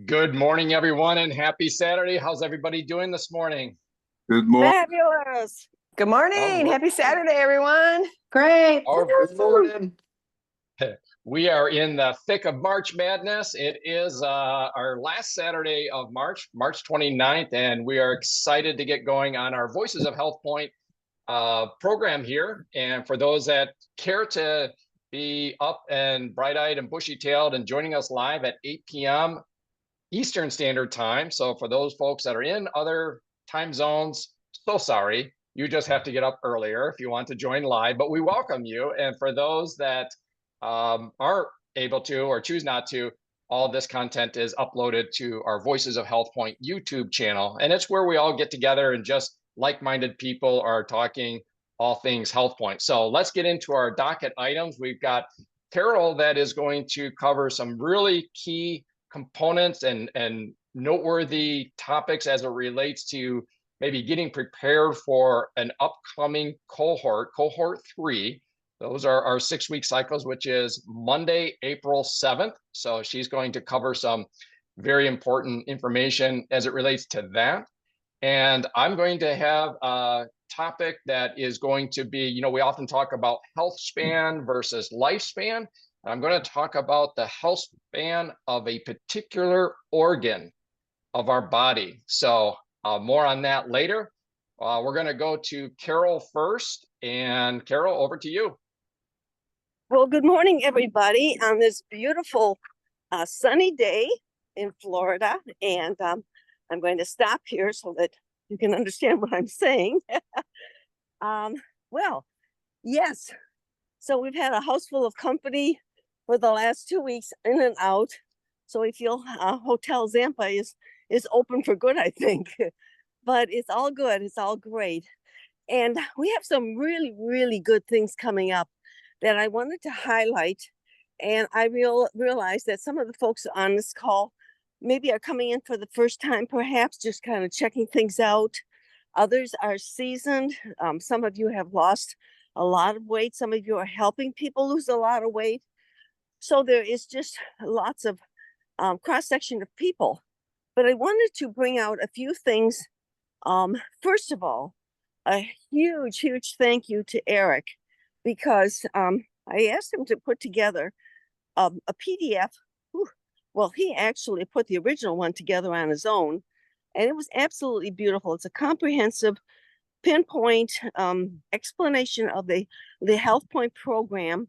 Good morning, everyone, and happy Saturday. How's everybody doing this morning? Good morning. Fabulous. Good Oh, morning. we're, Happy Saturday, everyone. Great. Good morning. we are in the thick of March Madness. It is our last Saturday of March, March 29th, and we are excited to get going on our Voices of HealthPointe program here. And for those that care to be up and bright-eyed and bushy-tailed and joining us live at 8 p.m. Eastern Standard Time. So for those folks that are in other time zones, so sorry. You just have to get up earlier if you want to join live, but we welcome you. And for those that aren't able to or choose not to, all this content is uploaded to our Voices of HealthPointe YouTube channel. And it's where we all get together and just like-minded people are talking all things HealthPointe. So let's get into our docket items. We've got Carol that is going to cover some really key components and noteworthy topics as it relates to maybe getting prepared for an upcoming cohort 3. Those are our 6-week cycles, which is Monday, April 7th. So she's going to cover some very important information as it relates to that. And I'm going to have a topic that is going to be, we often talk about health span versus lifespan. I'm going to talk about the health span of a particular organ of our body. So more on that later. We're going to go to Carol first. And Carol, over to you. Well, good morning, everybody, on this beautiful sunny day in Florida. And I'm going to stop here so that you can understand what I'm saying. Well, yes. So we've had a house full of company for the last 2 weeks, in and out. So we feel Hotel Zampa is open for good, I think. But it's all good. It's all great. And we have some really, really good things coming up that I wanted to highlight. And I realized that some of the folks on this call maybe are coming in for the first time, perhaps just kind of checking things out. Others are seasoned. Some of you have lost a lot of weight. Some of you are helping people lose a lot of weight. So there is just lots of cross-section of people. But I wanted to bring out a few things. First of all, a huge, huge thank you to Eric, because I asked him to put together a PDF. Well, he actually put the original one together on his own, and it was absolutely beautiful. It's a comprehensive pinpoint explanation of the HealthPointe program.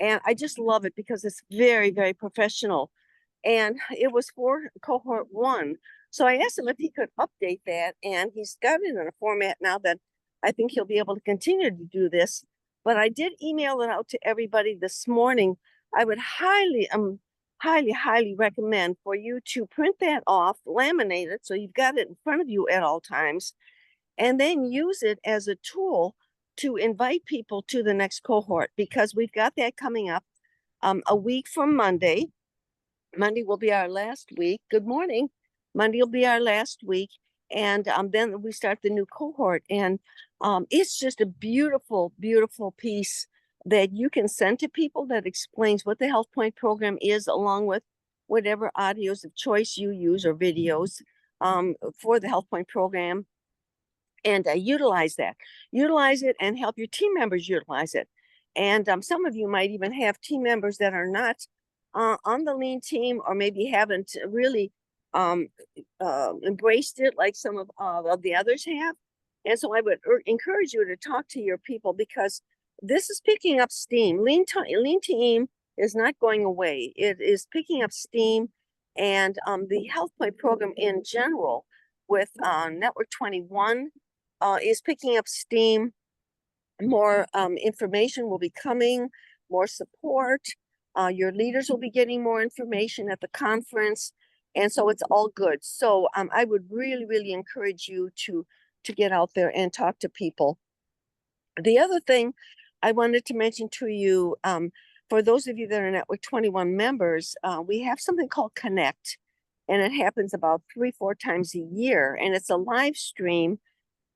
And I just love it because it's very, very professional. And it was for cohort 1. So I asked him if he could update that. And he's got it in a format now that I think he'll be able to continue to do this. But I did email it out to everybody this morning. I would highly, highly recommend for you to print that off, laminate it so you've got it in front of you at all times, and then use it as a tool to invite people to the next cohort, because we've got that coming up a week from Monday. Monday will be our last week. Good morning. Monday will be our last week. And then we start the new cohort. And it's just a beautiful, beautiful piece that you can send to people that explains what the HealthPointe program is, along with whatever audios of choice you use or videos for the HealthPointe program. And utilize it and help your team members utilize it. And some of you might even have team members that are not on the lean team, or maybe haven't really embraced it like some of the others have. And so I would encourage you to talk to your people, because this is picking up steam. Lean team is not going away. It is picking up steam. And the HealthPointe program in general with Network 21 is picking up steam. More information will be coming, more support. Your leaders will be getting more information at the conference. And so it's all good. So I would really, really encourage you to get out there and talk to people. The other thing I wanted to mention to you, for those of you that are Network 21 members, we have something called Connect. And it happens about 3-4 times a year. And it's a live stream.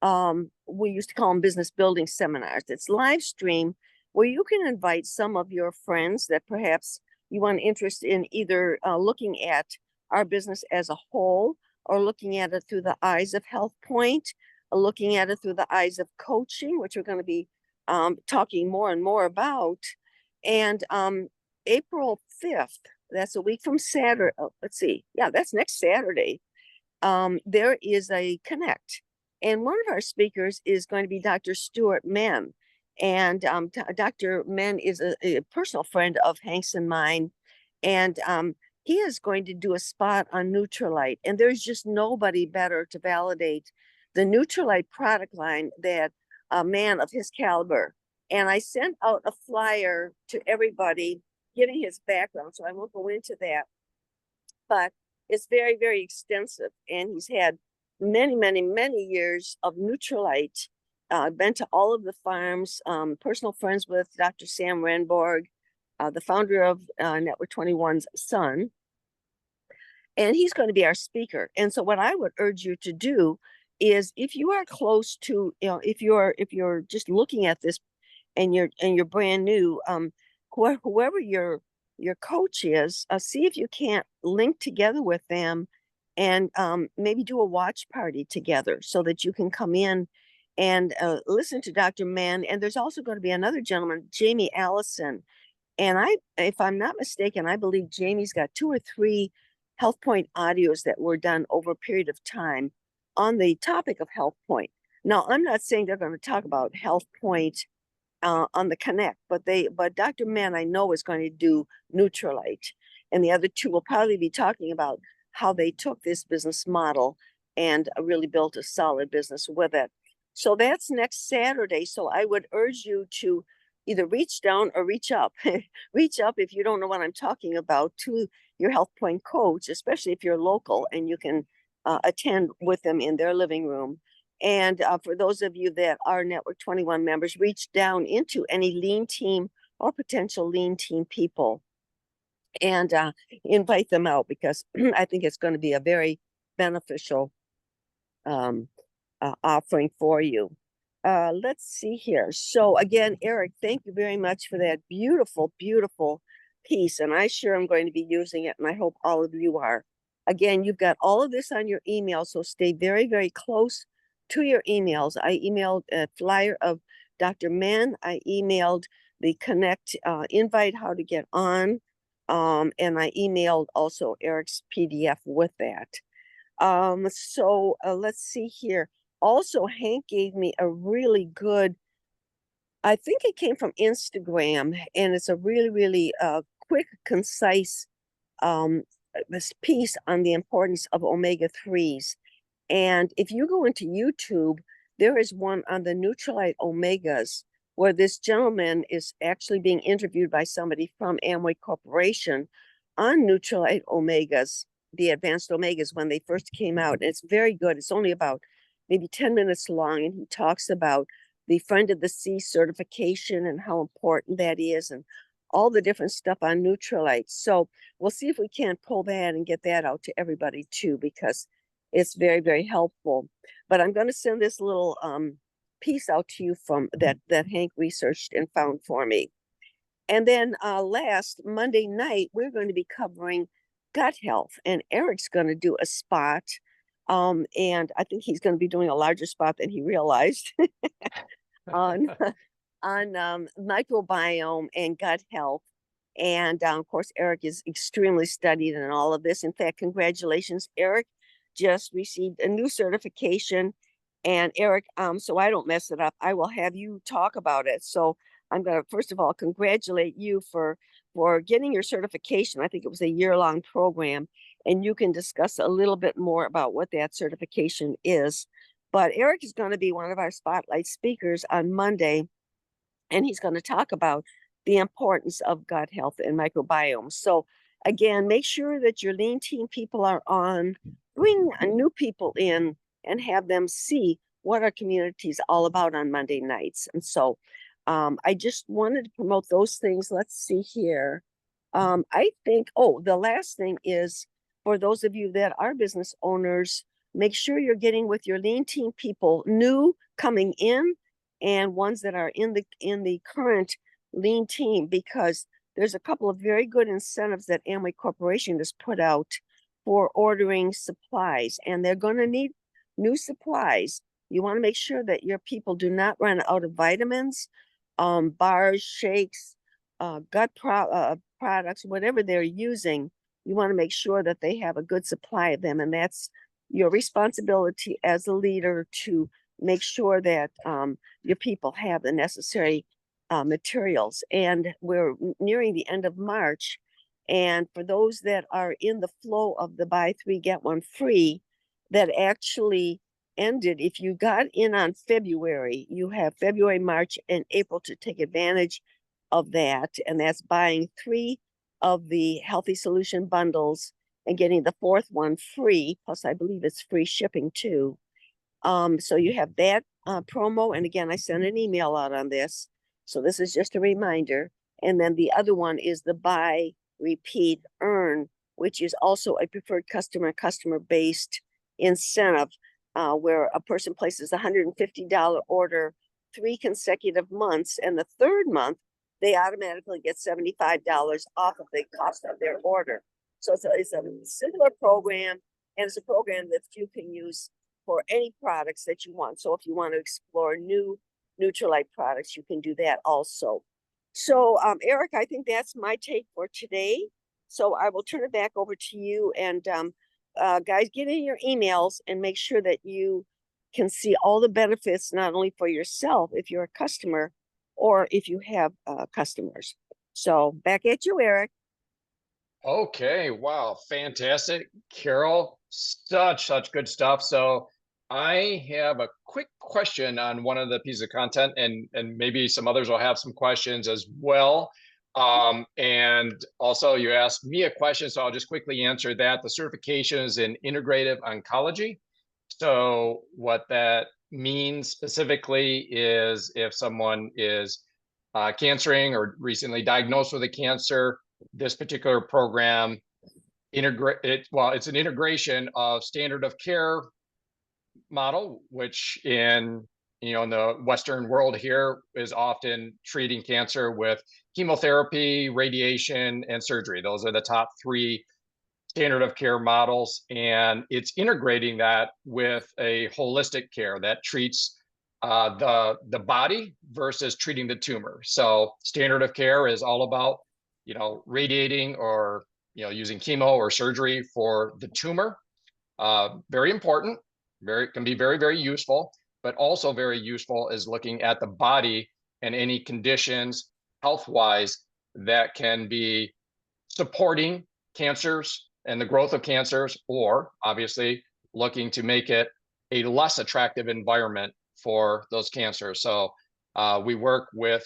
We used to call them business building seminars. It's live stream where you can invite some of your friends that perhaps you want interest in either looking at our business as a whole, or looking at it through the eyes of HealthPointe, or looking at it through the eyes of coaching, which we're going to be talking more and more about. And April 5th, that's a week from Saturday. Oh, let's see. Yeah, that's next Saturday. There is a Connect. And one of our speakers is going to be Dr. Stuart Menn. And Dr. Menn is a personal friend of Hank's and mine. And he is going to do a spot on Nutrilite. And there's just nobody better to validate the Nutrilite product line than a man of his caliber. And I sent out a flyer to everybody giving his background, so I won't go into that. But it's very, very extensive. And he's had many, many, many years of Nutrilite. Been to all of the farms, personal friends with Dr. Sam Renborg, the founder of Network 21's son. And he's going to be our speaker. And so what I would urge you to do is, if you are close to, if you're just looking at this and you're brand new, whoever your coach is, see if you can't link together with them and maybe do a watch party together so that you can come in and listen to Dr. Mann. And there's also going to be another gentleman, Jamie Allison. And if I'm not mistaken, I believe Jamie's got 2 or 3 HealthPointe audios that were done over a period of time on the topic of HealthPointe. Now, I'm not saying they're going to talk about HealthPointe on the Connect, but Dr. Mann, I know, is going to do Nutrilite, and the other 2 will probably be talking about how they took this business model and really built a solid business with it. So that's next Saturday. So I would urge you to either reach down or reach up. Reach up if you don't know what I'm talking about to your HealthPointe coach, especially if you're local and you can attend with them in their living room. And for those of you that are Network 21 members, reach down into any lean team or potential lean team people and invite them out, because I think it's going to be a very beneficial offering for you. Let's see here. So again, Eric, thank you very much for that beautiful, beautiful piece. And I sure am going to be using it, and I hope all of you are. Again, you've got all of this on your email, so stay very, very close to your emails. I emailed a flyer of Dr. Mann. I emailed the Connect invite, how to get on. And I emailed also Eric's PDF with that. So let's see here. Also, Hank gave me a really good, I think it came from Instagram, and it's a really, really quick, concise this piece on the importance of omega-3s. And if you go into YouTube, there is one on the Nutrilite omegas, where this gentleman is actually being interviewed by somebody from Amway Corporation on Nutrilite omegas, the advanced omegas, when they first came out. And it's very good. It's only about maybe 10 minutes long. And he talks about the Friend of the Sea certification and how important that is, and all the different stuff on Nutrilite. So we'll see if we can't pull that and get that out to everybody too, because it's very, very helpful. But I'm going to send this little piece out to you from that Hank researched and found for me. And then last Monday night, we're going to be covering gut health, and Eric's going to do a spot. And I think he's going to be doing a larger spot than he realized on microbiome and gut health. And of course, Eric is extremely studied in all of this. In fact, congratulations, Eric just received a new certification. And Eric, so I don't mess it up, I will have you talk about it. So I'm going to, first of all, congratulate you for getting your certification. I think it was a year-long program, and you can discuss a little bit more about what that certification is. But Eric is going to be one of our spotlight speakers on Monday, and he's going to talk about the importance of gut health and microbiome. So again, make sure that your lean team people are on, bring new people in, and have them see what our community is all about on Monday nights. And so I just wanted to promote those things. Let's see here. I think, the last thing is, for those of you that are business owners, make sure you're getting with your lean team people, new coming in and ones that are in the current lean team, because there's a couple of very good incentives that Amway Corporation has put out for ordering supplies, and they're going to need new supplies. You want to make sure that your people do not run out of vitamins, bars, shakes, products, whatever they're using. You want to make sure that they have a good supply of them, and that's your responsibility as a leader to make sure that your people have the necessary materials. And we're nearing the end of March, and for those that are in the flow of the buy three get one free, that actually ended. If you got in on February, you have February, March, and April to take advantage of that, and that's buying 3 of the Healthy Solution bundles and getting the 4th one free, plus I believe it's free shipping too. So you have that promo, and again, I sent an email out on this, so this is just a reminder. And then the other one is the buy, repeat, earn, which is also a preferred customer-based incentive, where a person places a $150 order 3 consecutive months, and the 3rd month they automatically get $75 off of the cost of their order. So it's a similar program, and it's a program that you can use for any products that you want. So if you want to explore new Nutrilite products, you can do that also. So Eric, I think that's my take for today. So I will turn it back over to you, and guys, get in your emails and make sure that you can see all the benefits, not only for yourself if you're a customer, or if you have customers. So back at you, Eric. Okay, wow, fantastic. Carol, such good stuff. So I have a quick question on one of the pieces of content, and maybe some others will have some questions as well. And also you asked me a question, so I'll just quickly answer that. The certification is in integrative oncology. So what that means specifically is if someone is cancering or recently diagnosed with a cancer, this particular program it's an integration of standard of care model, which in the Western world here is often treating cancer with chemotherapy, radiation, and surgery. Those are the top 3 standard of care models, and it's integrating that with a holistic care that treats the body versus treating the tumor. So standard of care is all about radiating or using chemo or surgery for the tumor. Very important, can be very useful, but also very useful is looking at the body and any conditions health-wise that can be supporting cancers and the growth of cancers, or obviously looking to make it a less attractive environment for those cancers. So we work with,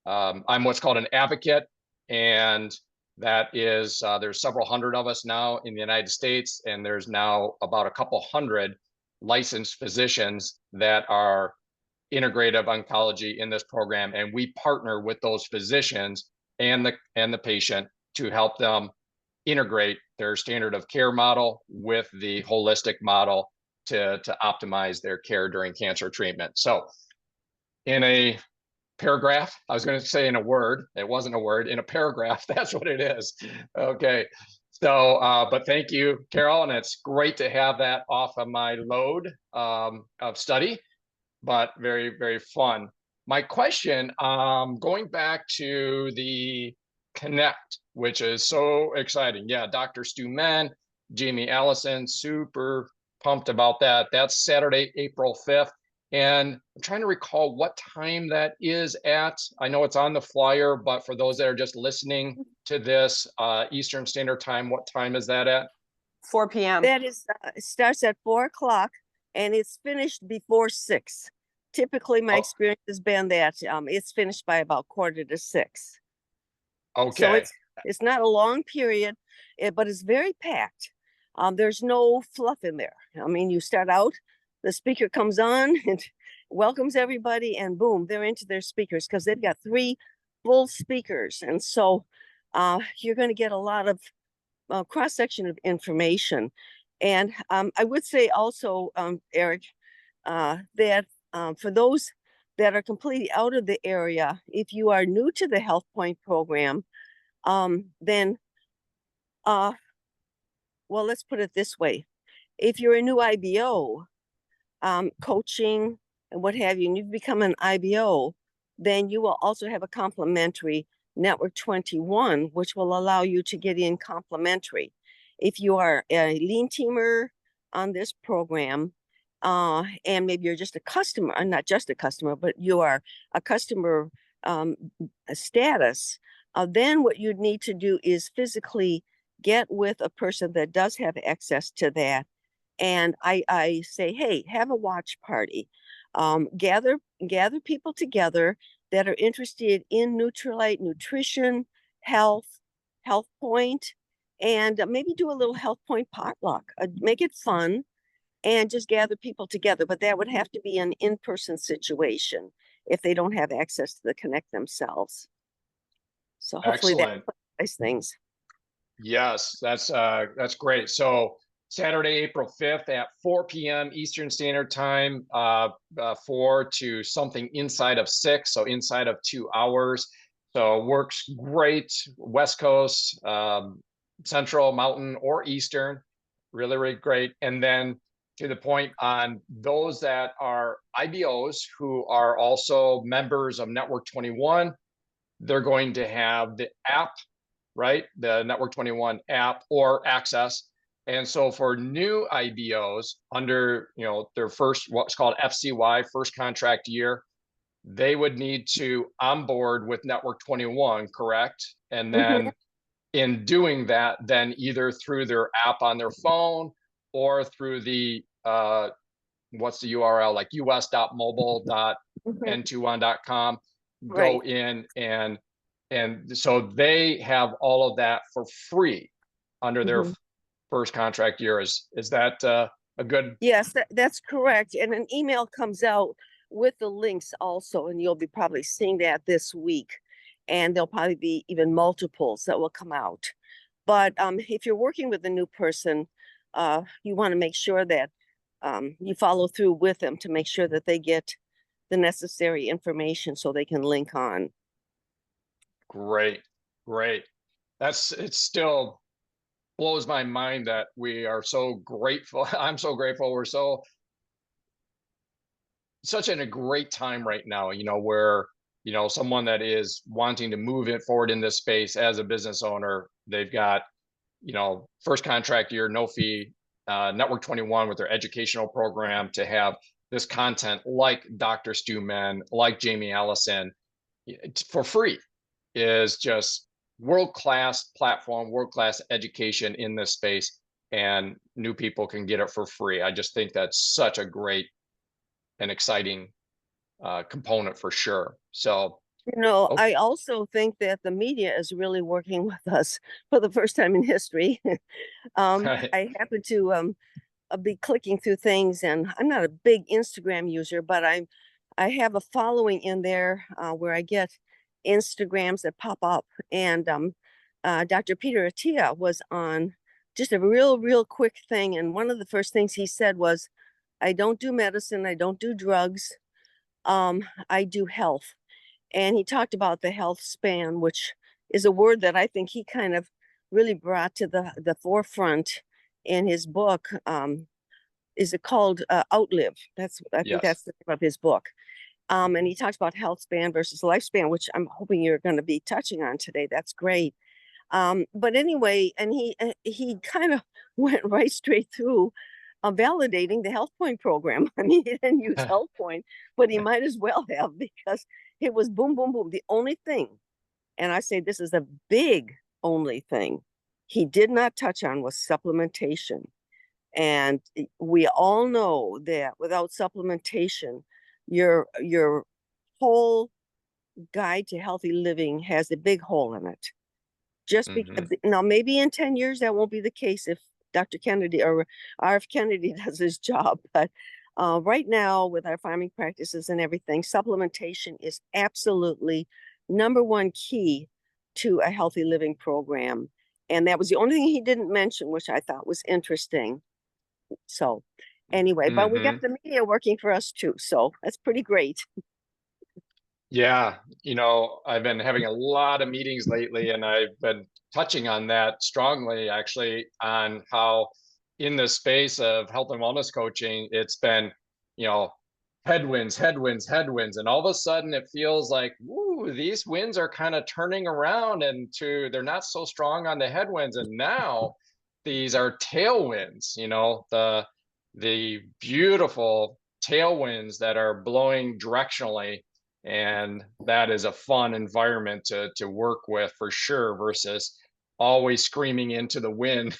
I'm what's called an advocate, and that is, there's several hundred of us now in the United States, and there's now about a couple hundred licensed physicians that are integrative oncology in this program, and we partner with those physicians and the patient to help them integrate their standard of care model with the holistic model to optimize their care during cancer treatment. So in a paragraph, I was going to say in a word, it wasn't a word, in a paragraph, that's what it is. Okay. So, but thank you, Carol, and it's great to have that off of my load of study, but very fun. My question, going back to the Connect, which is so exciting. Yeah, Dr. Stu Mann, Jamie Allison, super pumped about that. That's Saturday, April 5th. And I'm trying to recall what time that is at. I know it's on the flyer, but for those that are just listening to this, Eastern Standard Time, what time is that at? 4 p.m. That is, it starts at 4 o'clock and it's finished before 6. Typically, my experience has been that it's finished by about 5:45. Okay. So it's not a long period, but it's very packed. There's no fluff in there. I mean, you start out, the speaker comes on and welcomes everybody, and boom, they're into their speakers because they've got 3 full speakers. And so you're going to get a lot of cross-section of information. And I would say also, Eric, that for those that are completely out of the area, if you are new to the HealthPointe program, then well, let's put it this way. If you're a new IBO, coaching and what have you, and you've become an IBO, then you will also have a complimentary Network 21, which will allow you to get in complimentary. If you are a lean teamer on this program, and maybe you're just a customer, not just a customer, but you are a customer status, then what you'd need to do is physically get with a person that does have access to that. And I say, hey, have a watch party. Gather people together that are interested in Nutrilite, nutrition, health, HealthPointe, and maybe do a little HealthPointe potluck. Make it fun and just gather people together. But that would have to be an in-person situation if they don't have access to the Connect themselves. So hopefully that clarifies things. Yes, that's great. So Saturday, April 5th at 4 p.m. Eastern Standard Time, 4 to something inside of 6, so inside of 2 hours. So works great, West Coast, Central, Mountain, or Eastern, really, really great. And then to the point on those that are IBOs who are also members of Network 21, they're going to have the app, right? The Network 21 app or access. And so for new IBOs under, their first, what's called FCY, first contract year, they would need to onboard with Network 21, correct? And then in doing that, then either through their app on their phone or through the, what's the URL, like us.mobile.n21.com, go in and so they have all of that for free under their first contract year. Is that a good? Yes, that's correct. And an email comes out with the links also, and you'll be probably seeing that this week. And there'll probably be even multiples that will come out. But if you're working with a new person, you want to make sure that you follow through with them to make sure that they get the necessary information so they can link on. Great. It still blows my mind that we are so grateful. I'm so grateful. We're such in a great time right now, where, someone that is wanting to move it forward in this space as a business owner, they've got, first contract year, no fee, Network 21 with their educational program to have this content like Dr. Stu Men, like Jamie Allison for free is just world-class platform, world-class education in this space, and new people can get it for free. I just think that's such a great and exciting component for sure. So, I also think that the media is really working with us for the first time in history. I happen to be clicking through things, and I'm not a big Instagram user, but I have a following in there where I get Instagrams that pop up. And Dr. Peter Attia was on just a real quick thing. And one of the first things he said was, I don't do medicine, I don't do drugs, I do health. And he talked about the health span, which is a word that I think he kind of really brought to the forefront in his book. Is it called Outlive? I think that's the name of his book. And he talks about health span versus lifespan, which I'm hoping you're going to be touching on today. That's great. But anyway, and he kind of went right straight through validating the HealthPointe program. I mean, he didn't use HealthPointe, but he might as well have, because it was boom, boom, boom. The only thing, and I say this is a big only thing, he did not touch on was supplementation. And we all know that without supplementation, your whole guide to healthy living has a big hole in it. Just because now, maybe in 10 years, that won't be the case if Dr. Kennedy or RF Kennedy does his job. But right now, with our farming practices and everything, supplementation is absolutely #1 key to a healthy living program. And that was the only thing he didn't mention, which I thought was interesting. So anyway, but we got the media working for us too. So that's pretty great. Yeah, I've been having a lot of meetings lately, and I've been touching on that strongly, actually, on how in the space of health and wellness coaching, it's been, you know, headwinds, headwinds, headwinds, and all of a sudden it feels like, ooh, these winds are kind of turning around they're not so strong on the headwinds, and now these are tailwinds, the beautiful tailwinds that are blowing directionally, and that is a fun environment to work with for sure, versus always screaming into the wind,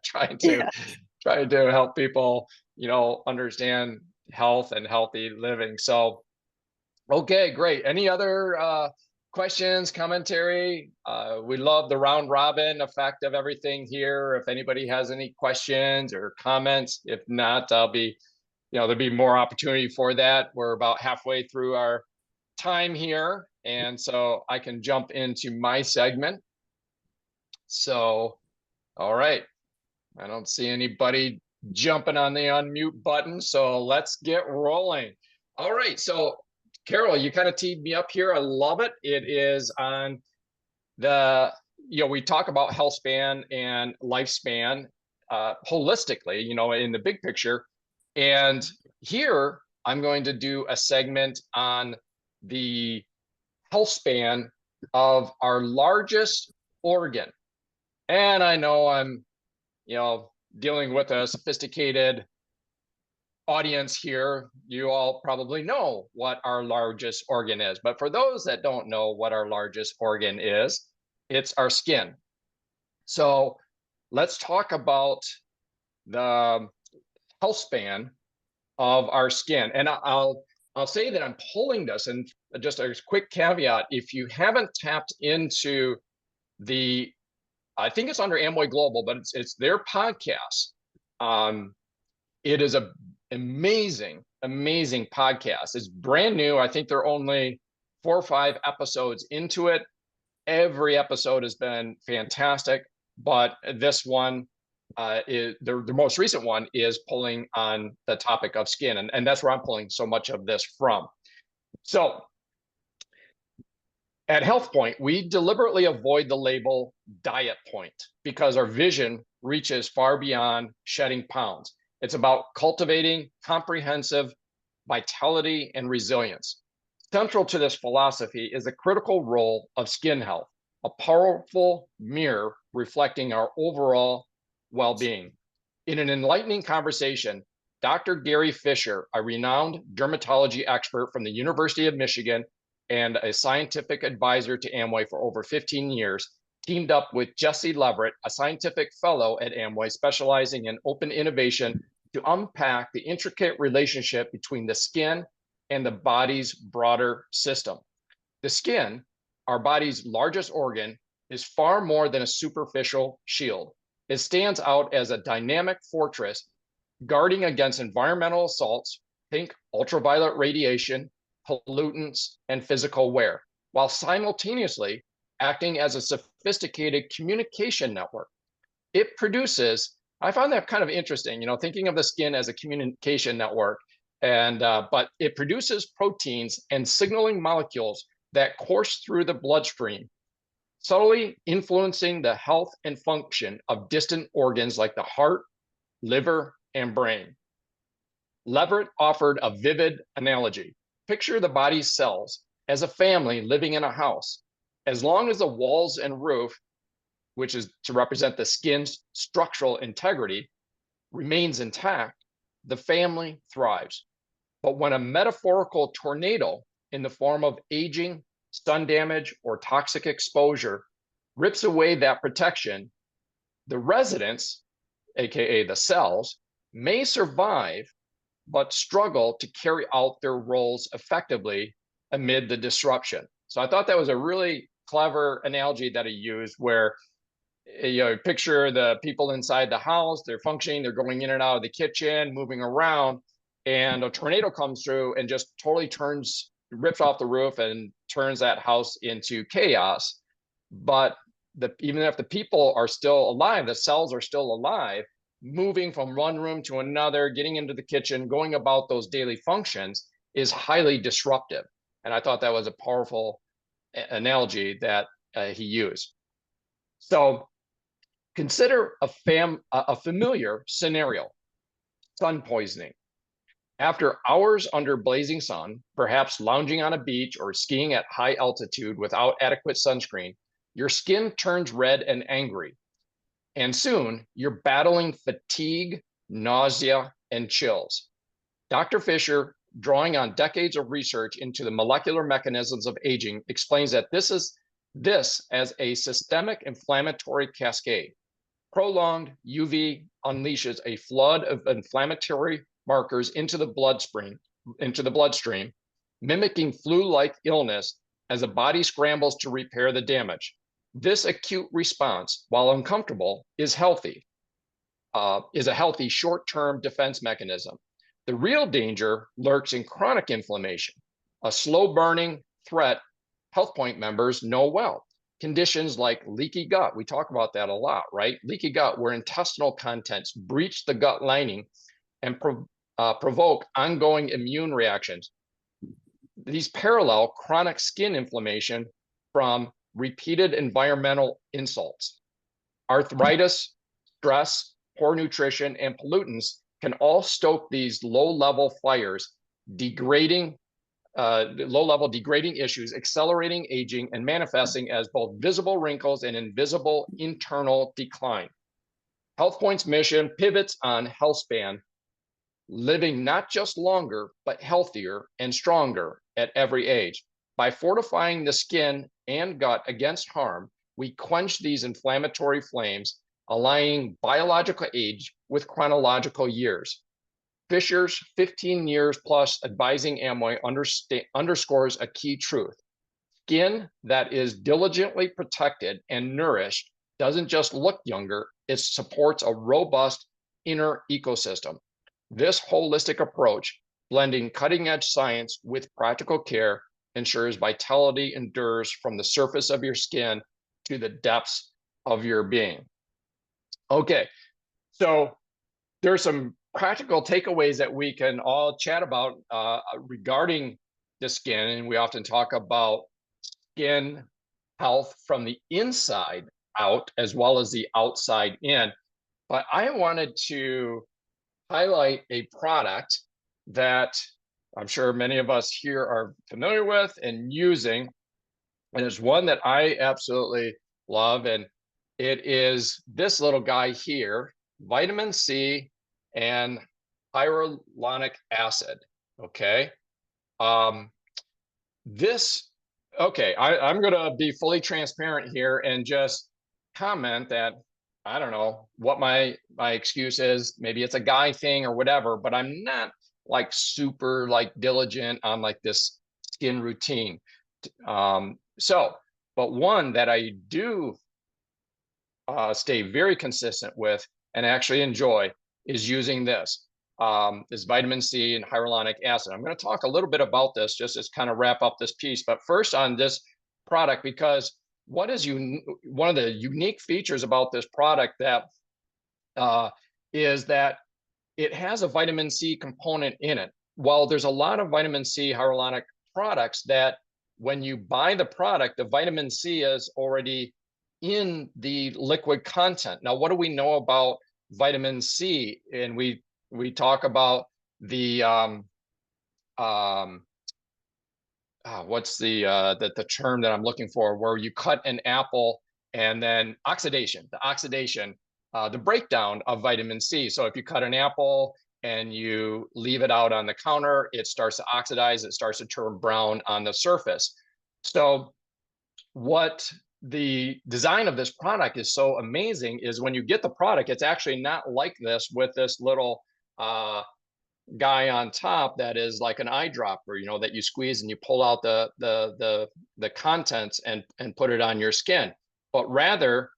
trying to Yeah. trying to help people understand health and healthy living. So okay, great. Any other questions, commentary? We love the round robin effect of everything here. If anybody has any questions or comments, if not, there'll be more opportunity for that. We're about halfway through our time here, and so I can jump into my segment. So, all right, I don't see anybody jumping on the unmute button, so let's get rolling. All right, so Carol, you kind of teed me up here. I love it. It is on we talk about health span and lifespan holistically, in the big picture. And here I'm going to do a segment on the health span of our largest organ. And I know I'm, dealing with a sophisticated audience here. You all probably know what our largest organ is, but for those that don't know what our largest organ is, it's our skin. So let's talk about the health span of our skin. And I'll say that I'm pulling this, and just a quick caveat, if you haven't tapped into I think it's under Amway Global, but it's their podcast. It is a amazing podcast. It's brand new. I think they're only 4 or 5 episodes into it. Every episode has been fantastic, but this one is the most recent one is pulling on the topic of skin, and that's where I'm pulling so much of this from. So at HealthPointe, we deliberately avoid the label diet point because our vision reaches far beyond shedding pounds. It's about cultivating comprehensive vitality and resilience. Central to this philosophy is the critical role of skin health, a powerful mirror reflecting our overall well-being. In an enlightening conversation, Dr. Gary Fisher, a renowned dermatology expert from the University of Michigan and a scientific advisor to Amway for over 15 years, teamed up with Jesse Leverett, a scientific fellow at Amway specializing in open innovation, to unpack the intricate relationship between the skin and the body's broader system. The skin, our body's largest organ, is far more than a superficial shield. It stands out as a dynamic fortress guarding against environmental assaults, think ultraviolet radiation, pollutants, and physical wear, while simultaneously acting as a sophisticated communication network. It produces, I found that kind of interesting, thinking of the skin as a communication network, but it produces proteins and signaling molecules that course through the bloodstream, subtly influencing the health and function of distant organs like the heart, liver, and brain. Leverett offered a vivid analogy. Picture the body's cells as a family living in a house. As long as the walls and roof, which is to represent the skin's structural integrity, remains intact, the family thrives. But when a metaphorical tornado in the form of aging, sun damage, or toxic exposure rips away that protection, the residents, aka the cells, may survive but struggle to carry out their roles effectively amid the disruption. So I thought that was a really clever analogy that he used, where picture the people inside the house, they're functioning, they're going in and out of the kitchen, moving around, and a tornado comes through and just totally rips off the roof and turns that house into chaos. But even if the people are still alive, the cells are still alive, moving from one room to another, getting into the kitchen, going about those daily functions is highly disruptive. And I thought that was a powerful analogy that he used. So consider a familiar scenario: sun poisoning. After hours under blazing sun, perhaps lounging on a beach or skiing at high altitude without adequate sunscreen, your skin turns red and angry. And soon you're battling fatigue, nausea, and chills. Dr. Fisher, drawing on decades of research into the molecular mechanisms of aging, explains that this as a systemic inflammatory cascade. Prolonged UV unleashes a flood of inflammatory markers into the bloodstream, mimicking flu-like illness as the body scrambles to repair the damage. This acute response, while uncomfortable, is a healthy short-term defense mechanism. The real danger lurks in chronic inflammation, a slow-burning threat HealthPointe members know well. Conditions like leaky gut, we talk about that a lot, right? Leaky gut, where intestinal contents breach the gut lining and provoke ongoing immune reactions. These parallel chronic skin inflammation from repeated environmental insults. Arthritis, stress, poor nutrition, and pollutants can all stoke these low-level fires, low-level degrading issues, accelerating aging and manifesting as both visible wrinkles and invisible internal decline. HealthPointe's mission pivots on healthspan, living not just longer, but healthier and stronger at every age. By fortifying the skin and gut against harm, we quench these inflammatory flames, aligning biological age with chronological years. Fisher's 15 years plus advising Amway underscores a key truth. Skin that is diligently protected and nourished doesn't just look younger, it supports a robust inner ecosystem. This holistic approach, blending cutting-edge science with practical care, ensures vitality endures from the surface of your skin to the depths of your being. Okay, so there's some practical takeaways that we can all chat about regarding the skin, and we often talk about skin health from the inside out as well as the outside in. But I wanted to highlight a product that I'm sure many of us here are familiar with and using, and it's one that I absolutely love, and it is this little guy here, vitamin C and hyaluronic acid. Okay. I'm going to be fully transparent here and just comment that I don't know what my excuse is. Maybe it's a guy thing or whatever, but I'm not like super like diligent on like this skin routine. But one that I do stay very consistent with and actually enjoy is using this vitamin C and hyaluronic acid. I'm going to talk a little bit about this just as kind of wrap up this piece, but first on this product, because one of the unique features about this product that is that it has a vitamin C component in it. While there's a lot of vitamin C hyaluronic products that when you buy the product, the vitamin C is already in the liquid content. Now, what do we know about vitamin C? And we talk about the what's the term that I'm looking for, where you cut an apple and then the breakdown of vitamin C. So if you cut an apple and you leave it out on the counter, it starts to oxidize, it starts to turn brown on the surface. So what the design of this product is so amazing is when you get the product, it's actually not like this with this little guy on top that is like an eyedropper, you know, that you squeeze and you pull out the contents and put it on your skin. But rather,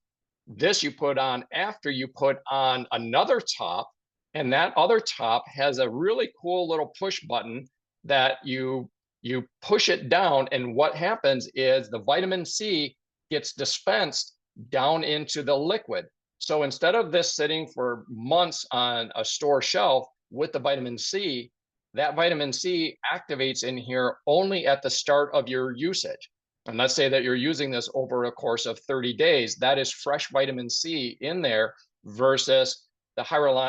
this you put on after you put on another top, and that other top has a really cool little push button that you push it down, and what happens is the vitamin C gets dispensed down into the liquid. So instead of this sitting for months on a store shelf with the vitamin C, that vitamin C activates in here only at the start of your usage. And let's say that you're using this over a course of 30 days, that is fresh vitamin C in there versus the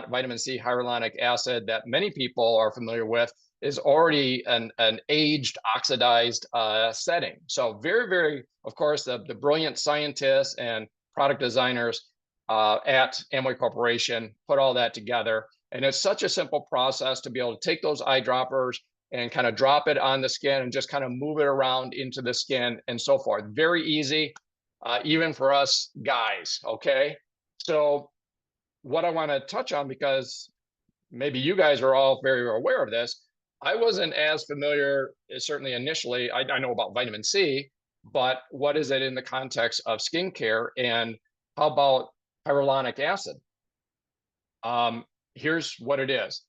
vitamin C hyaluronic acid that many people are familiar with is already an aged, oxidized setting. So very, very, of course, the brilliant scientists and product designers at Amway Corporation put all that together. And it's such a simple process to be able to take those eyedroppers and kind of drop it on the skin and just kind of move it around into the skin and so forth. Very easy, even for us guys, okay? So what I want to touch on, because maybe you guys are all very aware of this, I wasn't as familiar, certainly initially, I know about vitamin C, but what is it in the context of skincare, and how about hyaluronic acid? Here's what it is.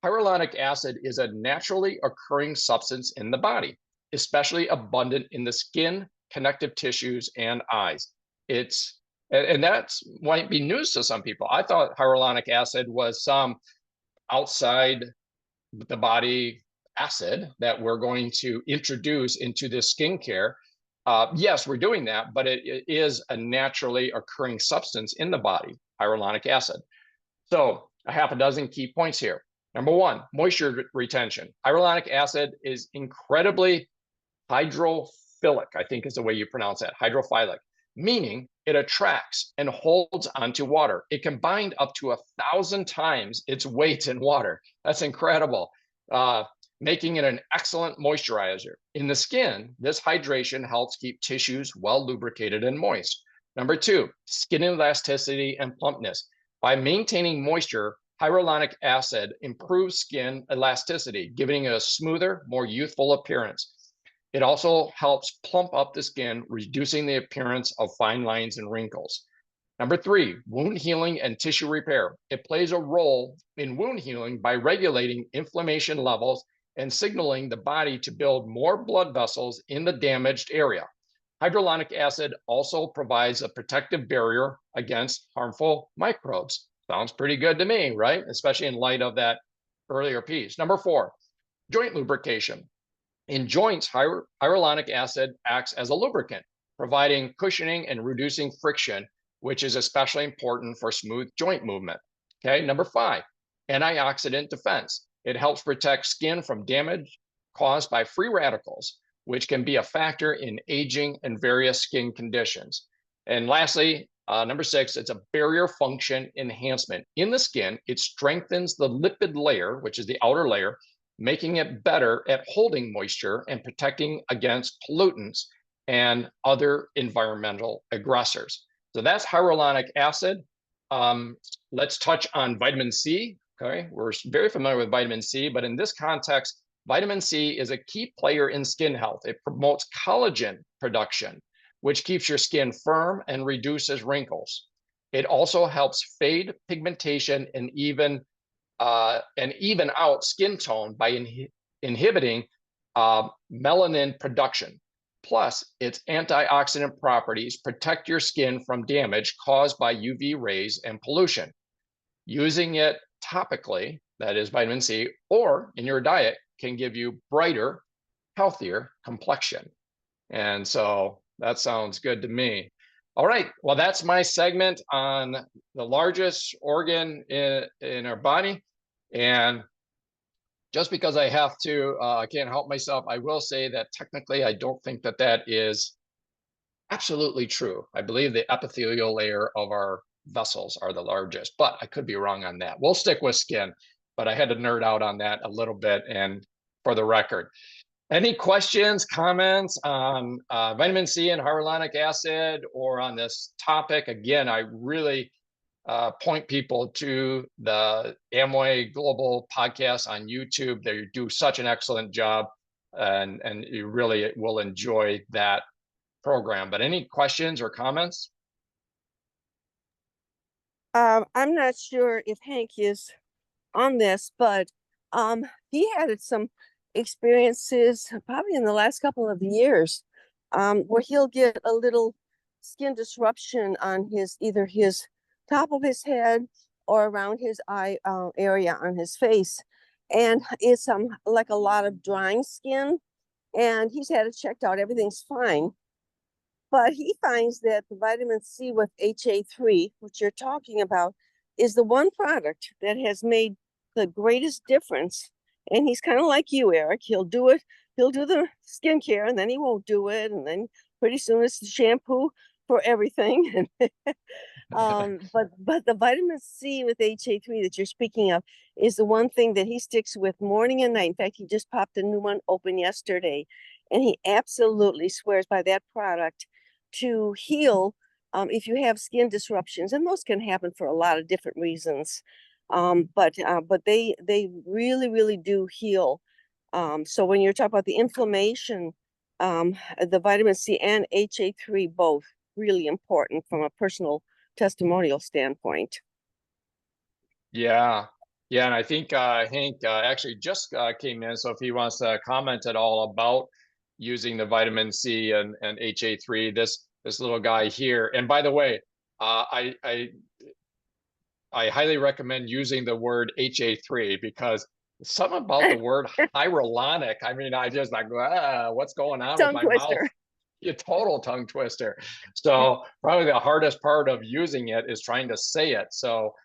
Hyaluronic acid is a naturally occurring substance in the body, especially abundant in the skin, connective tissues, and eyes. And that might be news to some people. I thought hyaluronic acid was some outside the body acid that we're going to introduce into this skincare. Yes, we're doing that, but it is a naturally occurring substance in the body, hyaluronic acid. So a half a dozen key points here. Number one, moisture retention. Hyaluronic acid is incredibly hydrophilic, I think is the way you pronounce that, hydrophilic, meaning it attracts and holds onto water. It can bind up to 1,000 times its weight in water. That's incredible, making it an excellent moisturizer. In the skin, this hydration helps keep tissues well lubricated and moist. Number two, skin elasticity and plumpness. By maintaining moisture, hyaluronic acid improves skin elasticity, giving it a smoother, more youthful appearance. It also helps plump up the skin, reducing the appearance of fine lines and wrinkles. Number three, wound healing and tissue repair. It plays a role in wound healing by regulating inflammation levels and signaling the body to build more blood vessels in the damaged area. Hyaluronic acid also provides a protective barrier against harmful microbes. Sounds pretty good to me, right? Especially in light of that earlier piece. Number four, joint lubrication. In joints, hyaluronic acid acts as a lubricant, providing cushioning and reducing friction, which is especially important for smooth joint movement. Okay, number five, antioxidant defense. It helps protect skin from damage caused by free radicals, which can be a factor in aging and various skin conditions. And lastly, number six, it's a barrier function enhancement. In the skin, it strengthens the lipid layer, which is the outer layer, making it better at holding moisture and protecting against pollutants and other environmental aggressors. So that's hyaluronic acid. Let's touch on vitamin C. Okay, we're very familiar with vitamin C, but in this context, vitamin C is a key player in skin health. It promotes collagen production, which keeps your skin firm and reduces wrinkles. It also helps fade pigmentation and even out skin tone by inhibiting melanin production. Plus, its antioxidant properties protect your skin from damage caused by UV rays and pollution. Using it topically, that is vitamin C, or in your diet can give you brighter, healthier complexion. And so that sounds good to me. All right, well, that's my segment on the largest organ in our body. And just because I have to, I can't help myself, I will say that technically I don't think that that is absolutely true. I believe the epithelial layer of our vessels are the largest, but I could be wrong on that. We'll stick with skin, but I had to nerd out on that a little bit, and for the record. Any questions, comments on vitamin C and hyaluronic acid, or on this topic? Again, I really point people to the Amway Global podcast on YouTube. They do such an excellent job, and you really will enjoy that program. But any questions or comments? I'm not sure if Hank is on this, but he had some experiences probably in the last couple of years where he'll get a little skin disruption on either his top of his head or around his eye area on his face. and it's like a lot of drying skin, and he's had it checked out, everything's fine. But he finds that the vitamin C with HA3, which you're talking about, is the one product that has made the greatest difference. And he's kind of like you, Eric. He'll do it, he'll do the skincare, and then he won't do it. And then pretty soon it's the shampoo for everything. But the vitamin C with HA3 that you're speaking of is the one thing that he sticks with morning and night. In fact, he just popped a new one open yesterday, and he absolutely swears by that product to heal if you have skin disruptions, and those can happen for a lot of different reasons. But they really do heal. So when you're talking about the inflammation, the vitamin C and HA3 both really important from a personal testimonial standpoint. Yeah. Yeah. And I think Hank actually just came in. So if he wants to comment at all about using the vitamin C and HA3, this little guy here. And by the way, I highly recommend using the word HA3 because something about the word hyaluronic. I mean, I just like, what's going on with my mouth? A total tongue twister. So probably the hardest part of using it is trying to say it. So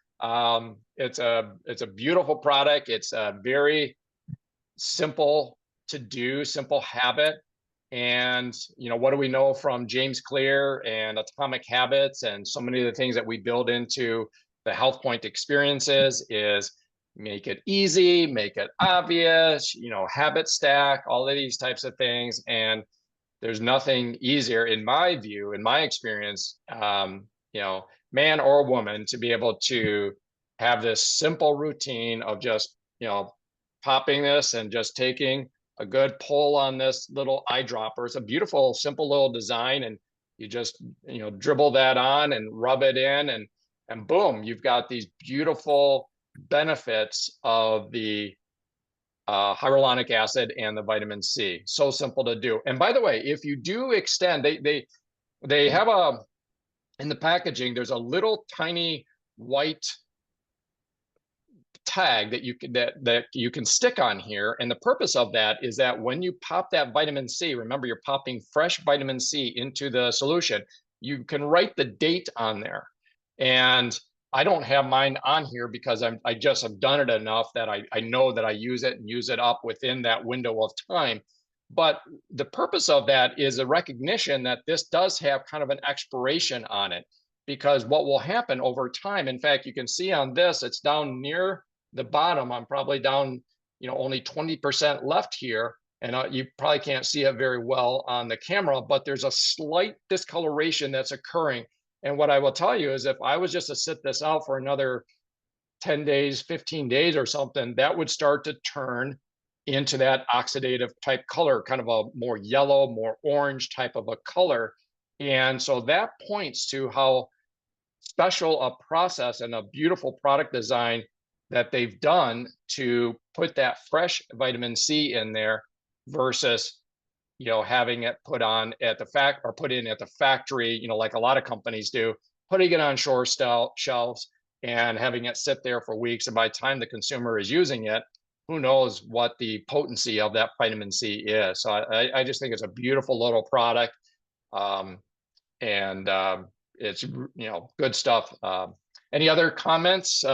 it's a beautiful product. It's a very simple to do, simple habit. And, you know, what do we know from James Clear and Atomic Habits and so many of the things that we build into the HealthPointe experiences is make it easy, make it obvious, you know, habit stack, all of these types of things. And there's nothing easier, in my view, in my experience, you know, man or woman, to be able to have this simple routine of just, you know, popping this and just taking a good pull on this little eyedropper. It's a beautiful, simple little design, and you just, you know, dribble that on and rub it in, and boom, you've got these beautiful benefits of the hyaluronic acid and the vitamin C. So simple to do. And by the way, if you do extend, they have in the packaging, there's a little tiny white tag that you can stick on here. And the purpose of that is that when you pop that vitamin C, remember you're popping fresh vitamin C into the solution, you can write the date on there. And I don't have mine on here because I just have done it enough that I know that I use it and use it up within that window of time. But the purpose of that is a recognition that this does have kind of an expiration on it, because what will happen over time, in fact, you can see on this, it's down near the bottom. I'm probably down, you know, only 20% left here. And you probably can't see it very well on the camera, but there's a slight discoloration that's occurring. And what I will tell you is if I was just to sit this out for another 10 days, 15 days or something, that would start to turn into that oxidative type color, kind of a more yellow, more orange type of a color. And so that points to how special a process and a beautiful product design that they've done to put that fresh vitamin C in there versus, you know, having it put on at the put in at the factory, you know, like a lot of companies do, putting it on shelves and having it sit there for weeks. And by the time the consumer is using it, who knows what the potency of that vitamin C is. So I just think it's a beautiful little product. It's, you know, good stuff. Any other comments,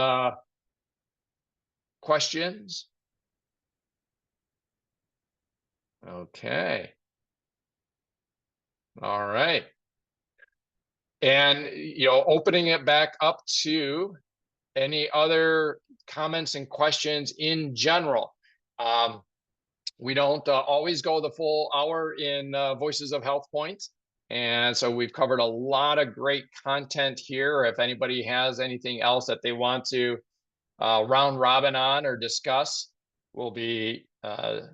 questions? Okay. All right. And, you know, opening it back up to any other comments and questions in general. We don't always go the full hour in Voices of HealthPointe. And so we've covered a lot of great content here. If anybody has anything else that they want to round robin on or discuss, we'll be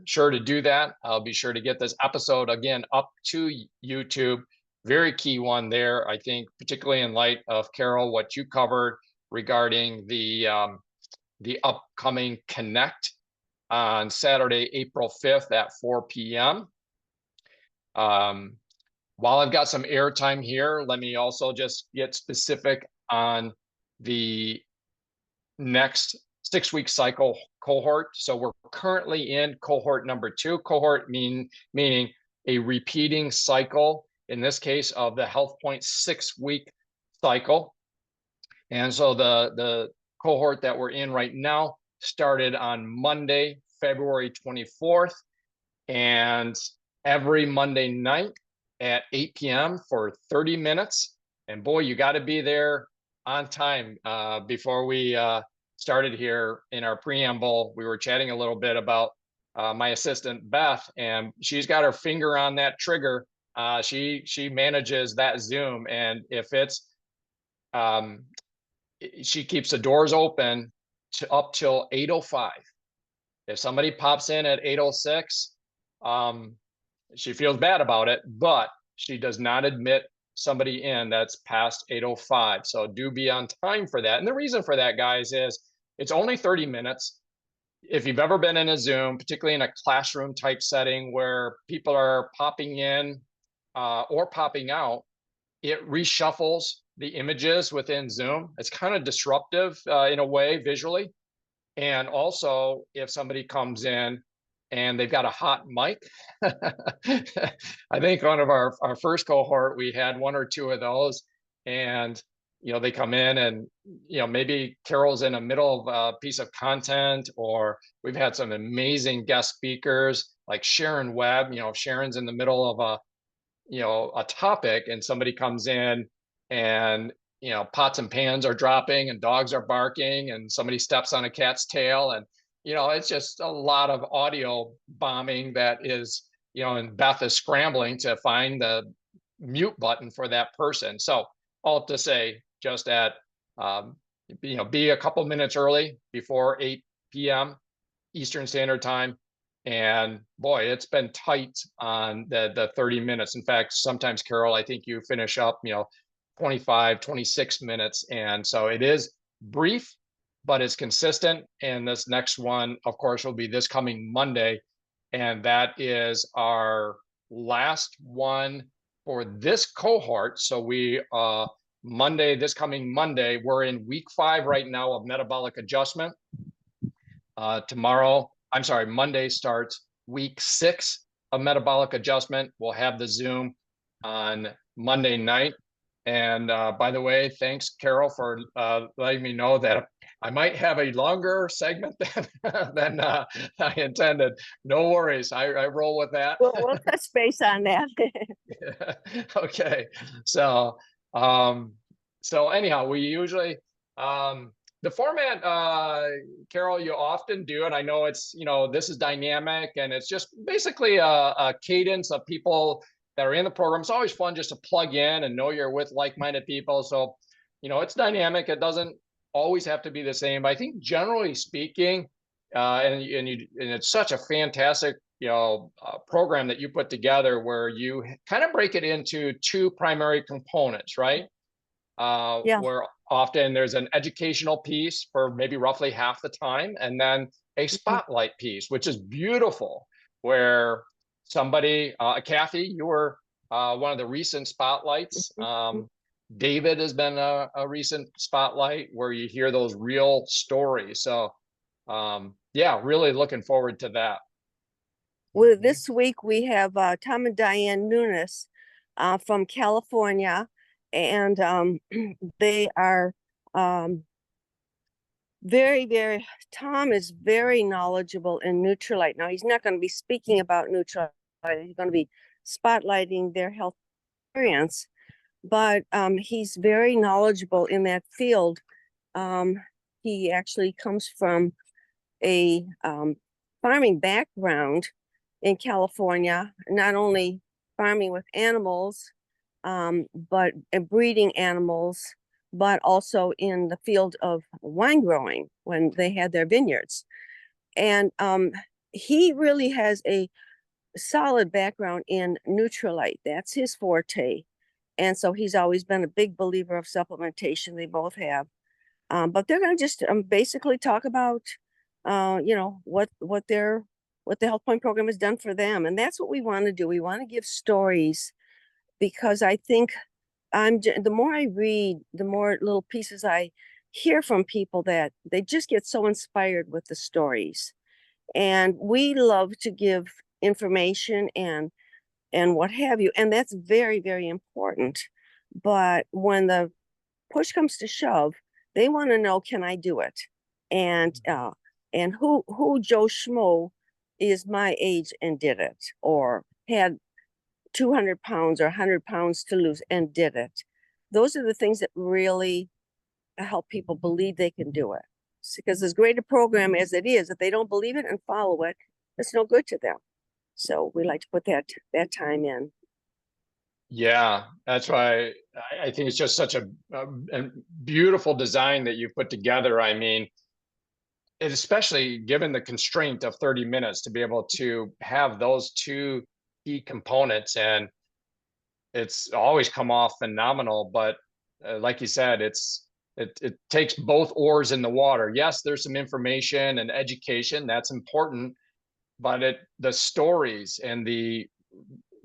sure to do that. I'll be sure to get this episode again up to YouTube. Very key one there, I think, particularly in light of, Carol, what you covered regarding the upcoming Connect on Saturday, April 5th at 4 p.m. While I've got some airtime here, let me also just get specific on the next 6-week cycle cohort. So we're currently in cohort number 2. Cohort meaning a repeating cycle, in this case of the HealthPointe 6-week cycle. And so the cohort that we're in right now started on Monday, February 24th, and every Monday night at 8 p.m. for 30 minutes. And boy, you got to be there on time. Before we started here in our preamble, we were chatting a little bit about my assistant Beth, and she's got her finger on that trigger. She manages that Zoom, and if it's she keeps the doors open up till 8:05. If somebody pops in at 8:06, she feels bad about it, but she does not admit somebody in that's past 8:05. So do be on time for that. And the reason for that, guys, is it's only 30 minutes. If you've ever been in a Zoom, particularly in a classroom type setting where people are popping in or popping out, it reshuffles the images within Zoom. It's kind of disruptive in a way visually. And also, if somebody comes in and they've got a hot mic, I think one of our first cohort, we had 1 or 2 of those. And, they come in and, maybe Carol's in the middle of a piece of content, or we've had some amazing guest speakers like Sharon Webb. Sharon's in the middle of a topic, and somebody comes in and pots and pans are dropping and dogs are barking and somebody steps on a cat's tail, and it's just a lot of audio bombing that is, and Beth is scrambling to find the mute button for that person. So all to say, just at be a couple minutes early before 8 p.m. Eastern Standard Time. And boy, it's been tight on the 30 minutes. In fact, sometimes, Carol, I think you finish up, 25, 26 minutes. And so it is brief, but it's consistent. And this next one, of course, will be this coming Monday. And that is our last one for this cohort. So we, this coming Monday, we're in week 5 right now of metabolic adjustment. Monday starts week 6 of metabolic adjustment. We'll have the Zoom on Monday night. And by the way, thanks, Carol, for letting me know that I might have a longer segment than I intended. No worries. I roll with that. We'll touch base on that. Okay. So anyhow, we usually, the format, Carol, you often do, and I know it's, this is dynamic, and it's just basically a cadence of people that are in the program. It's always fun just to plug in and know you're with like-minded people. So, it's dynamic. It doesn't always have to be the same, but I think generally speaking, and it's such a fantastic, program that you put together where you kind of break it into 2 primary components, right? Yeah. Where often there's an educational piece for maybe roughly half the time, and then a spotlight piece, which is beautiful, where somebody, Kathy, you were one of the recent spotlights. David has been a recent spotlight where you hear those real stories. So yeah, really looking forward to that. Well, this week we have Tom and Diane Nunes from California, and they are Tom is very knowledgeable in Nutrilite. Now, he's not going to be speaking about Nutrilite. He's going to be spotlighting their health experience, but he's very knowledgeable in that field. He actually comes from a farming background in California, not only farming with animals, but breeding animals, but also in the field of wine growing when they had their vineyards. And he really has a solid background in Nutrilite. That's his forte. And so he's always been a big believer of supplementation. They both have. But they're going to just basically talk about, what the HealthPointe program has done for them. And that's what we want to do. We want to give stories, because I think the more I read, the more little pieces I hear from people that they just get so inspired with the stories. And we love to give information and what have you. And that's very, very important. But when the push comes to shove, they want to know, can I do it? And who Joe Schmo is my age and did it, or had 200 pounds or 100 pounds to lose and did it. Those are the things that really help people believe they can do it. Because as great a program as it is, if they don't believe it and follow it, it's no good to them. So we like to put that time in. Yeah, that's why I think it's just such a beautiful design that you've put together. I mean, especially given the constraint of 30 minutes to be able to have those two key components, and it's always come off phenomenal. But like you said, it takes both oars in the water. Yes, there's some information and education that's important, but the stories and the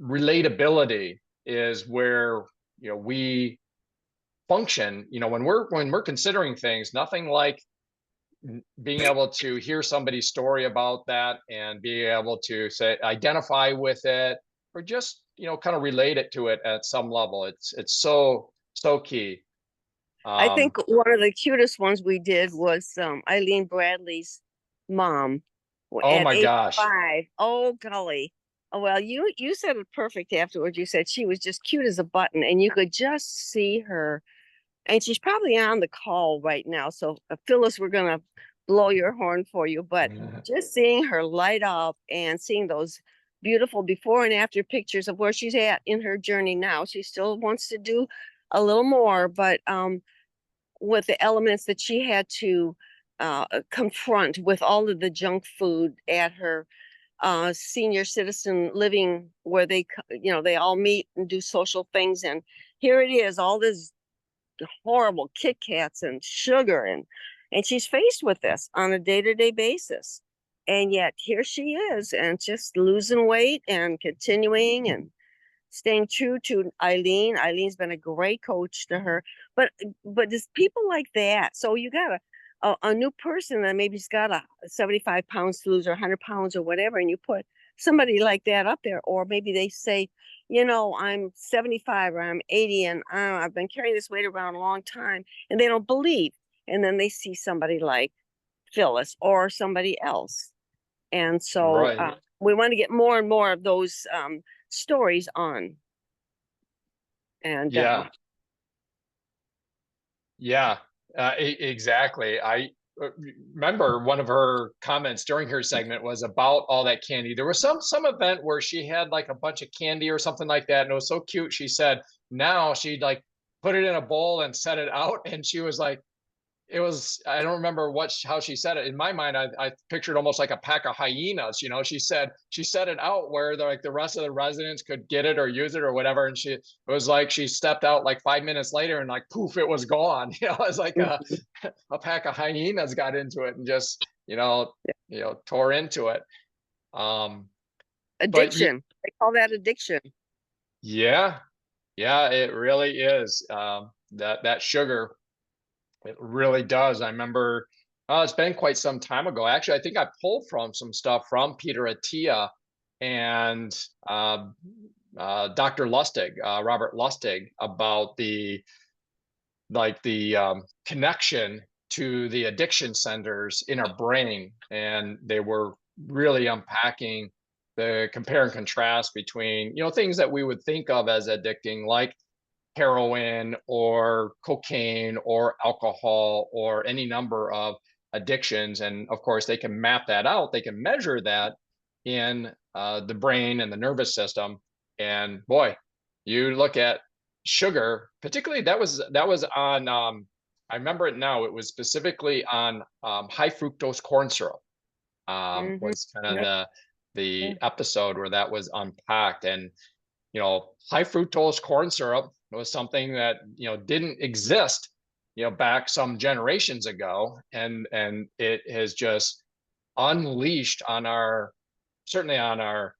relatability is where we function. When we're considering things, nothing like being able to hear somebody's story about that and be able to say identify with it, or just kind of relate it to it at some level. It's so key. I think one of the cutest ones we did was Eileen Bradley's mom Oh at my gosh. 85. Oh golly. Oh, well, you said it perfect afterwards. You said she was just cute as a button, and you could just see her. And she's probably on the call right now. So Phyllis, we're gonna blow your horn for you. But just seeing her light up and seeing those beautiful before and after pictures of where she's at in her journey now. She still wants to do a little more, but with the elements that she had to confront with all of the junk food at her senior citizen living, where they all meet and do social things, and here it is, all this horrible Kit Kats and sugar, and she's faced with this on a day-to-day basis, and yet here she is, and just losing weight and continuing and staying true to Eileen. Eileen's been a great coach to her, but there's people like that. So you got a new person that maybe's got 75 pounds to lose, or 100 pounds or whatever, and you put somebody like that up there, or maybe they say, I'm 75 or I'm 80 and I've been carrying this weight around a long time, and they don't believe. And then they see somebody like Phyllis or somebody else. And so Right. we want to get more and more of those stories on. And yeah, exactly. I remember one of her comments during her segment was about all that candy. There was some event where she had like a bunch of candy or something like that, and it was so cute. She said now she'd like put it in a bowl and set it out, and she was like, it was, I don't remember how she said it. In my mind, I pictured almost like a pack of hyenas. She said she set it out where the rest of the residents could get it or use it or whatever. And it was like she stepped out like 5 minutes later, and like poof, it was gone. It was like a pack of hyenas got into it and just tore into it. Addiction. They call that addiction. Yeah, it really is. That sugar. It really does. I remember it's been quite some time ago. Actually, I think I pulled from some stuff from Peter Attia and Dr. Lustig, Robert Lustig, about the connection to the addiction centers in our brain. And they were really unpacking the compare and contrast between, things that we would think of as addicting, like heroin or cocaine or alcohol or any number of addictions. And of course, they can map that out. They can measure that in the brain and the nervous system. And boy, you look at sugar, particularly that was on, I remember it now, it was specifically on high fructose corn syrup. Was kind of the episode where that was unpacked. And high fructose corn syrup was something that didn't exist back some generations ago, and it has just unleashed on certainly on our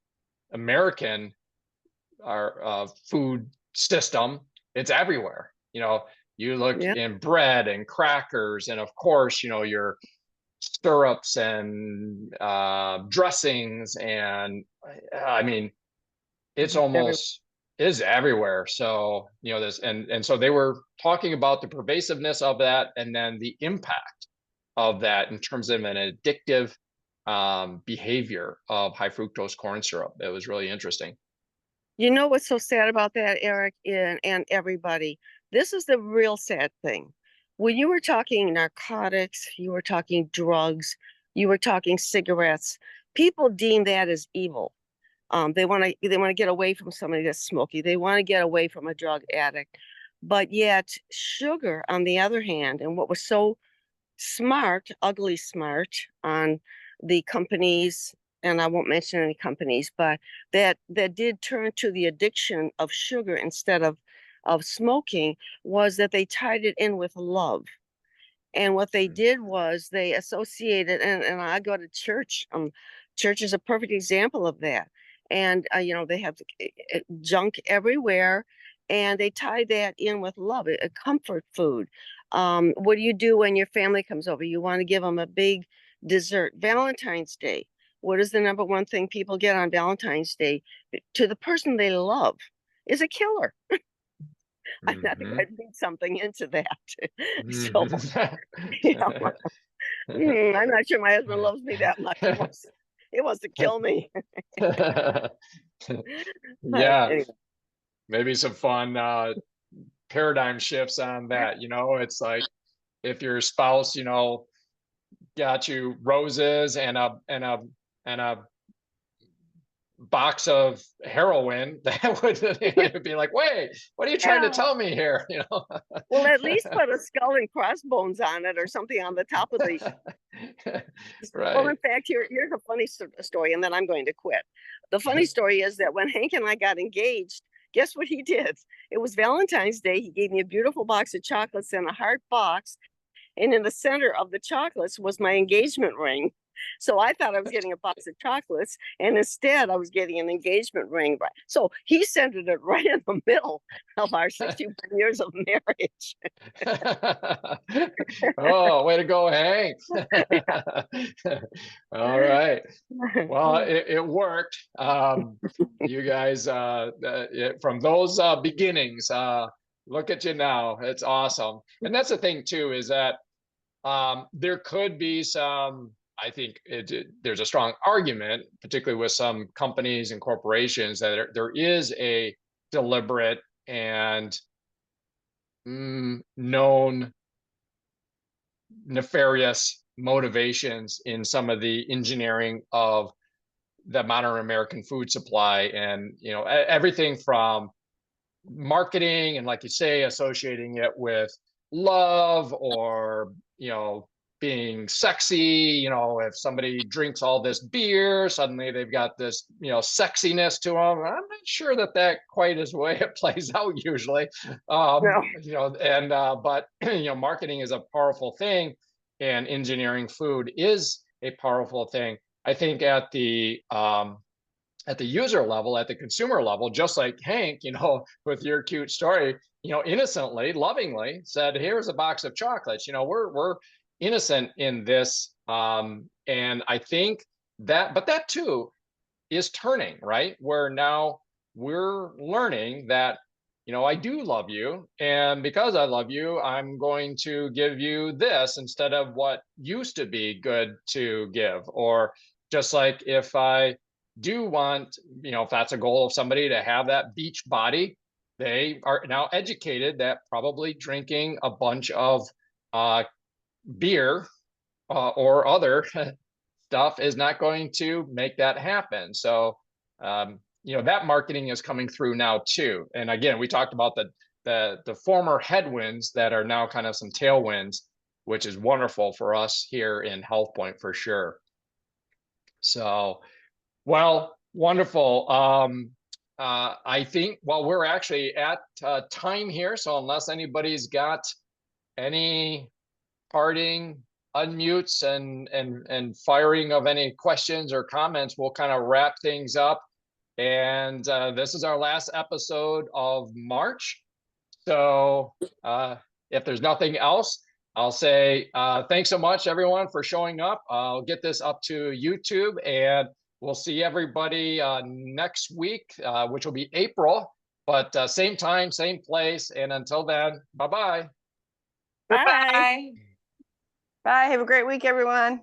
American food system. It's everywhere. You look Yeah. in bread and crackers, and of course, your syrups and dressings, and I mean, it's almost is everywhere. So, this, and so they were talking about the pervasiveness of that, and then the impact of that in terms of an addictive behavior of high fructose corn syrup. It was really interesting. You know what's so sad about that, Eric, and everybody? This is the real sad thing. When you were talking narcotics, you were talking drugs, you were talking cigarettes, people deem that as evil. They want to get away from somebody that's smoky. They want to get away from a drug addict. But yet sugar, on the other hand, and what was so smart, ugly smart on the companies, and I won't mention any companies, but that did turn to the addiction of sugar instead of smoking, was that they tied it in with love. And what they did was they associated, and I go to church. Church is a perfect example of that. And they have junk everywhere, and they tie that in with love, a comfort food. What do you do when your family comes over? You want to give them a big dessert. Valentine's Day. What is the number one thing people get on Valentine's Day to the person they love? Is a killer. I think I'd read something into that. So, I'm not sure my husband loves me that much. It wants to kill me. Yeah, anyway. Maybe some fun paradigm shifts on that. It's like if your spouse, got you roses and a box of heroin, that would be like, wait, what are you trying to tell me here? Well, at least put a skull and crossbones on it or something on the top of the right. Well, in fact, here's a funny story, and then I'm going to quit. The funny story is that when Hank and I got engaged, guess what he did? It was Valentine's Day. He gave me a beautiful box of chocolates in a heart box, and in the center of the chocolates was my engagement ring. So I thought I was getting a box of chocolates, and instead I was getting an engagement ring. So he centered it right in the middle of our 61 years of marriage. Oh, way to go, Hank. All right. Well, it worked. You guys, from those beginnings, look at you now. It's awesome. And that's the thing too, is that there could be some, I think there's a strong argument, particularly with some companies and corporations, that there is a deliberate and known nefarious motivations in some of the engineering of the modern American food supply. And, everything from marketing and, like you say, associating it with love or, being sexy. If somebody drinks all this beer, suddenly they've got this, sexiness to them. I'm not sure that quite is the way it plays out usually. No. But marketing is a powerful thing, and engineering food is a powerful thing. I think at the user level, at the consumer level, just like Hank, with your cute story, innocently, lovingly said, "Here's a box of chocolates." We're innocent in this, and I think but that too is turning, right? Where now we're learning that, I do love you, and because I love you, I'm going to give you this instead of what used to be good to give. Or just like if I do want, if that's a goal of somebody to have that beach body, they are now educated that probably drinking a bunch of beer or other stuff is not going to make that happen. So, that marketing is coming through now too. And again, we talked about the former headwinds that are now kind of some tailwinds, which is wonderful for us here in HealthPointe for sure. So, well, wonderful. I think, well, we're actually at time here. So unless anybody's got any parting unmutes and firing of any questions or comments, we'll kind of wrap things up. And this is our last episode of March. So if there's nothing else, I'll say thanks so much, everyone, for showing up. I'll get this up to YouTube, and we'll see everybody next week, which will be April, but same time, same place. And until then, bye-bye. Bye. Bye. Have a great week, everyone.